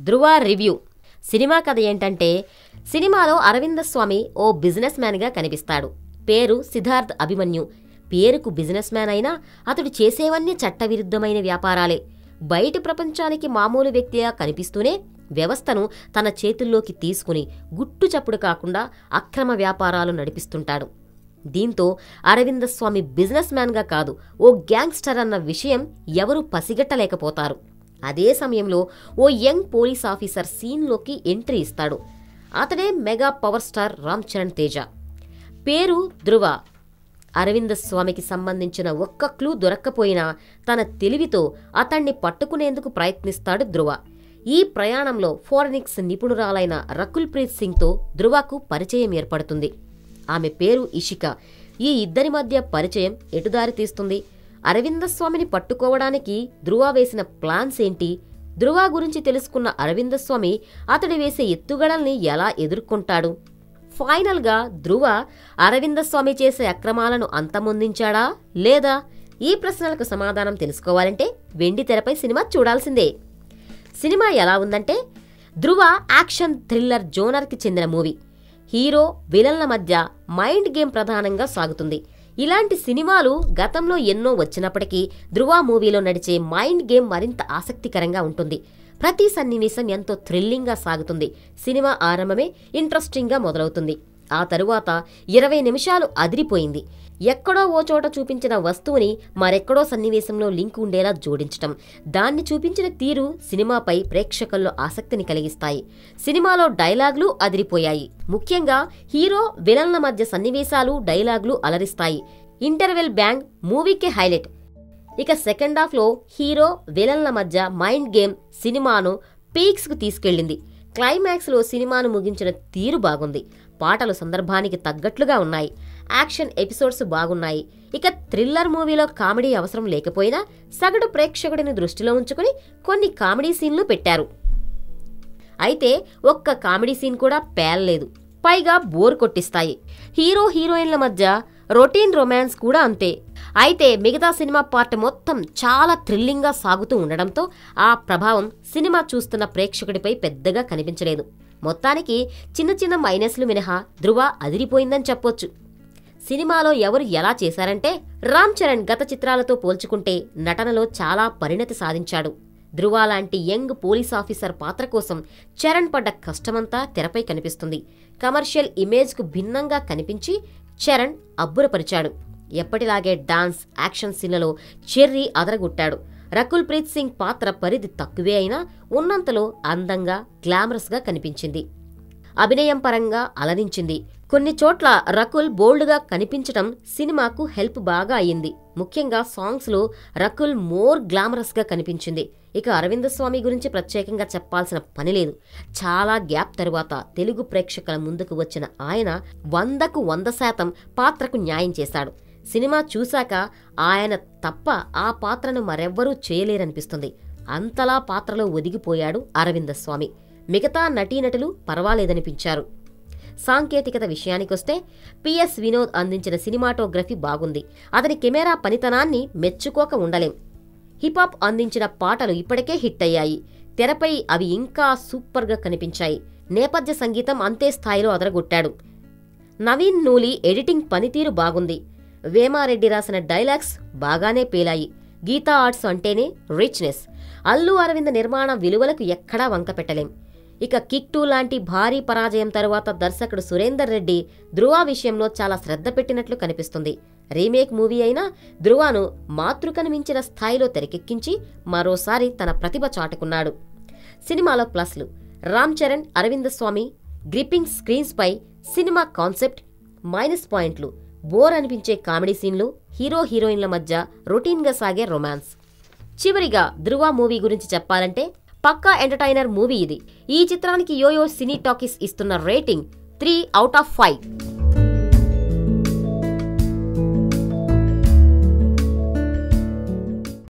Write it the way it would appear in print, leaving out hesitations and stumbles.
ధృవ review. Cinema కథ ఏంటంటే, సినిమాలో అరవిందస్వామి ఓ బిజినెస్ మ్యాన్గా కనిపిస్తాడు. పేరు సిద్ధార్థ్ అభిమన్యు. పేరుకు బిజినెస్ మ్యాన్ అయినా అతడు చేసేవన్నీ చట్టవిరుద్ధమైన వ్యాపారాలే. బయటి ప్రపంచానికి మామూలు వ్యక్తిగా కనిపిస్తూనే వ్యవస్థను తన చేతుల్లోకి తీసుకుని గుట్టు చప్పుడు కాకుండా అక్రమ వ్యాపారాలు నడిపిస్తుంటాడు. దీంతో అరవిందస్వామి బిజినెస్ మ్యాన్గా కాదు, ఓ గ్యాంగ్స్టర్ అన్న విషయం ఎవరూ పసిగట్టలేకపోతారు. అదే సమయంలో ఓ యంగ్ పోలీస్ ఆఫీసర్ సీన్లోకి ఎంట్రీ ఇస్తాడు. అతడే mega power star Ram Charan Teja. పేరు ధృవ. అరవిందస్వామికి సంబంధించిన ఒక్క క్లూ దొరక్కపోయినా తన తెలివితో అతన్ని పట్టుకునేందుకు ప్రయత్నిస్తాడు ధృవ. ఈ ప్రయాణంలో ఫోరెనిక్స్ నిపుణురాలైన రకుల్ ప్రీత్ సింగ్తో ధృవకు పరిచయం ఏర్పడుతుంది. ఆమె పేరు ఇషిక. ఈ ఇద్దరి మధ్య పరిచయం ఎటుదారి తీస్తుంది? అరవిందస్వామిని పట్టుకోవడానికి ధృవ వేసిన ప్లాన్స్ ఏంటి? ధృవ గురించి తెలుసుకున్న అరవిందస్వామి అతడు వేసే ఎత్తుగడల్ని ఎలా ఎదుర్కొంటాడు? ఫైనల్గా ధృవ అరవిందస్వామి చేసే అక్రమాలను అంతమొందించాడా లేదా? ఈ ప్రశ్నలకు సమాధానం తెలుసుకోవాలంటే వెండి తెరపై సినిమా చూడాల్సిందే. సినిమా ఎలా ఉందంటే, ధృవ యాక్షన్ థ్రిల్లర్ జోనర్కి చెందిన మూవీ. హీరో విలన్ల మధ్య మైండ్ గేమ్ ప్రధానంగా సాగుతుంది. ఇలాంటి సినిమాలు గతంలో ఎన్నో వచ్చినప్పటికీ ధృవ మూవీలో నడిచే మైండ్ గేమ్ మరింత ఆసక్తికరంగా ఉంటుంది. ప్రతి సన్నివేశం ఎంతో థ్రిల్లింగ్గా సాగుతుంది. సినిమా ఆరంభమే ఇంట్రెస్టింగ్గా మొదలవుతుంది. ఆ తరువాత 20 నిమిషాలు అదిరిపోయింది. ఎక్కడో ఓ చోట చూపించిన వస్తువుని మరెక్కడో సన్నివేశంలో లింక్ ఉండేలా జోడించటం, దాన్ని చూపించిన తీరు సినిమాపై ప్రేక్షకుల్లో ఆసక్తిని కలిగిస్తాయి. సినిమాలో డైలాగులు అదిరిపోయాయి. ముఖ్యంగా హీరో విలన్ల మధ్య సన్నివేశాలు, డైలాగులు అలరిస్తాయి. ఇంటర్వెల్ బ్యాంగ్ మూవీకే హైలైట్. ఇక సెకండ్ హాఫ్లో హీరో విలన్ల మధ్య మైండ్ గేమ్ సినిమాను పీక్స్కు తీసుకెళ్లింది. క్లైమాక్స్లో సినిమాను ముగించిన తీరు బాగుంది. పాటలు సందర్భానికి తగ్గట్లుగా ఉన్నాయి. యాక్షన్ ఎపిసోడ్స్ బాగున్నాయి. ఇక థ్రిల్లర్ మూవీలో కామెడీ అవసరం లేకపోయినా సగటు ప్రేక్షకుడిని దృష్టిలో ఉంచుకుని కొన్ని కామెడీ సీన్లు పెట్టారు. అయితే ఒక్క కామెడీ సీన్ కూడా పేలలేదు. పైగా బోర్ కొట్టిస్తాయి. హీరో హీరోయిన్ల మధ్య రొటీన్ రొమాన్స్ కూడా అంతే. అయితే మిగతా సినిమా పార్ట్ మొత్తం చాలా థ్రిల్లింగ్గా సాగుతూ ఉండడంతో ఆ ప్రభావం సినిమా చూస్తున్న ప్రేక్షకుడిపై పెద్దగా కనిపించలేదు. మొత్తానికి చిన్న చిన్న మైనస్లు మినహా ధృవ అదిరిపోయిందని చెప్పొచ్చు. సినిమాలో ఎవరు ఎలా చేశారంటే, రామ్ చరణ్ గత చిత్రాలతో పోల్చుకుంటే నటనలో చాలా పరిణతి సాధించాడు. ధృవ లాంటి యంగ్ పోలీస్ ఆఫీసర్ పాత్ర కోసం చరణ్ పడ్డ కష్టమంతా తెరపై కనిపిస్తుంది. కమర్షియల్ ఇమేజ్కు భిన్నంగా కనిపించి చరణ్ అబ్బురపరిచాడు. ఎప్పటిలాగే డాన్స్, యాక్షన్ సీన్లలో చెర్రీ అదరగొట్టాడు. రకుల్ ప్రీత్ సింగ్ పాత్ర పరిధి తక్కువే అయినా ఉన్నంతలో అందంగా, గ్లామరస్గా కనిపించింది. అభినయం పరంగా అలరించింది. కొన్ని చోట్ల రకుల్ బోల్డ్గా కనిపించటం సినిమాకు హెల్ప్ బాగా అయ్యింది. ముఖ్యంగా సాంగ్స్లో రకుల్ మోర్ గ్లామరస్గా కనిపించింది. ఇక అరవిందస్వామి గురించి ప్రత్యేకంగా చెప్పాల్సిన పనిలేదు. చాలా గ్యాప్ తరువాత తెలుగు ప్రేక్షకుల ముందుకు వచ్చిన ఆయన 100కు 100% పాత్రకు న్యాయం చేశాడు. సినిమా చూశాక ఆయన తప్ప ఆ పాత్రను మరెవ్వరూ చేయలేరనిపిస్తుంది. అంతలా పాత్రలో ఒదిగిపోయాడు అరవిందస్వామి. మిగతా నటీనటులు పర్వాలేదనిపించారు. సాంకేతికత విషయానికొస్తే పిఎస్ వినోద్ అందించిన సినిమాటోగ్రఫీ బాగుంది. అతని కెమెరా పనితనాన్ని మెచ్చుకోక ఉండలేం. హిపాప్ అందించిన పాటలు ఇప్పటికే హిట్ అయ్యాయి. తెరపై అవి ఇంకా సూపర్గా కనిపించాయి. నేపథ్య సంగీతం అంతే స్థాయిలో అదరగొట్టాడు. నవీన్ నూలి ఎడిటింగ్ పనితీరు బాగుంది. వేమారెడ్డి రాసిన డైలాగ్స్ బాగానే పేలాయి. గీతా ఆర్ట్స్ అంటేనే రిచ్నెస్. అల్లు అరవింద్ నిర్మాణ విలువలకు ఎక్కడా వంక పెట్టలేం. ఇక కిక్ 2 లాంటి భారీ పరాజయం తరువాత దర్శకుడు సురేందర్ రెడ్డి ధృవ విషయంలో చాలా శ్రద్ధ పెట్టినట్లు కనిపిస్తుంది. రీమేక్ మూవీ అయినా ధృవను మాతృకను మించిన స్థాయిలో తెరకెక్కించి మరోసారి తన ప్రతిభ చాటుకున్నాడు. సినిమాలో ప్లస్లు: Ram Charan, Arvind Swamy gripping screenplay cinema concept. Minus పాయింట్లు: బోర్ అనిపించే కామెడీ సీన్లు, హీరో హీరోయిన్ల మధ్య రొటీన్గా సాగే రొమాన్స్. చివరిగా ధృవ మూవీ గురించి చెప్పాలంటే పక్కా ఎంటర్టైనర్ మూవీ ఇది. ఈ చిత్రానికి యోయో సినీ టాకీస్ ఇస్తున్న రేటింగ్ 3/5.